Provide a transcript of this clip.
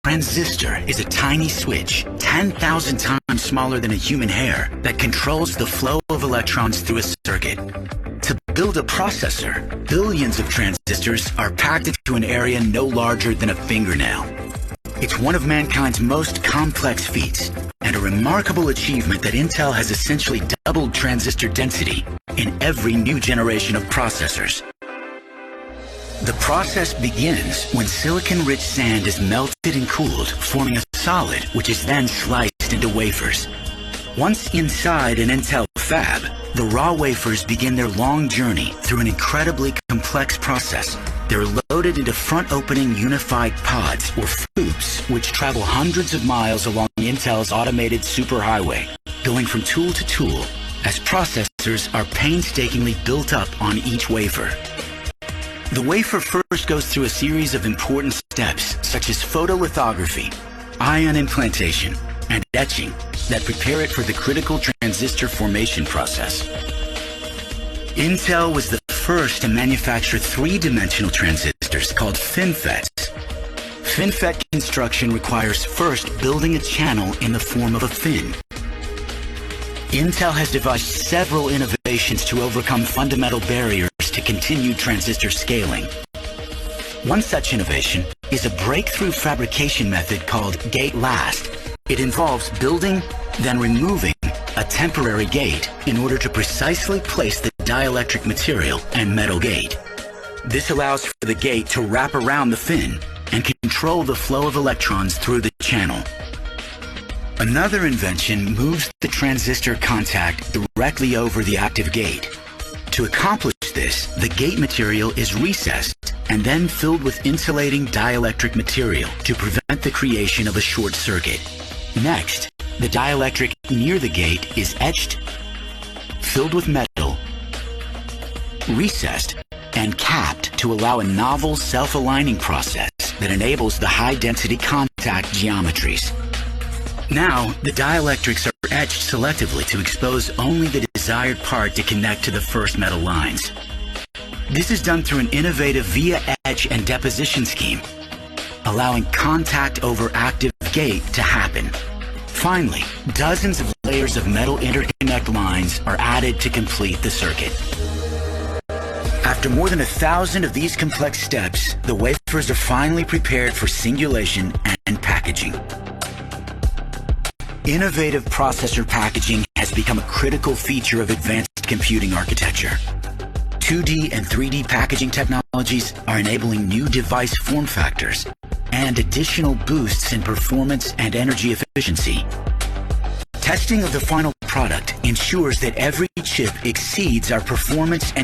transistor is a tiny switch, 10,000 times smaller than a human hair, that controls the flow of electrons through a circuit. To build a processor, billions of transistors are packed into an area no larger than a fingernail. It's one of mankind's most complex feats, and a remarkable achievement that Intel has essentially doubled transistor density in every new generation of processors. The process begins when silicon-rich sand is melted and cooled, forming a solid which is then sliced into wafers. Once inside an Intel fab, the raw wafers begin their long journey through an incredibly complex process. They're loaded into front-opening unified pods, or FOUPs, which travel hundreds of miles along Intel's automated superhighway, going from tool to tool, as processors are painstakingly built up on each wafer. The wafer first goes through a series of important steps, such as photolithography, ion implantation, and etching, that prepare it for the critical transistor formation process. Intel was the first to manufacture three-dimensional transistors called FinFETs. FinFET construction requires first building a channel in the form of a fin. Intel has devised several innovations to overcome fundamental barriers to continued transistor scaling. One such innovation is a breakthrough fabrication method called gate last. It involves building, then removing a temporary gate in order to precisely place the dielectric material and metal gate. This allows for the gate to wrap around the fin and control the flow of electrons through the channel. Another invention moves the transistor contact directly over the active gate. To accomplish this, the gate material is recessed and then filled with insulating dielectric material to prevent the creation of a short circuit. Next, the dielectric near the gate is etched, filled with metal, recessed, and capped to allow a novel self-aligning process that enables the high-density contact geometries. Now, the dielectrics are etched selectively to expose only the desired part to connect to the first metal lines. This is done through an innovative via etch and deposition scheme, allowing contact over active gate to happen. Finally, dozens of layers of metal interconnect lines are added to complete the circuit. After more than 1,000 of these complex steps, the wafers are finally prepared for singulation and packaging. Innovative processor packaging has become a critical feature of advanced computing architecture. 2D and 3D packaging technologies are enabling new device form factors and additional boosts in performance and energy efficiency. Testing of the final product ensures that every chip exceeds our performance and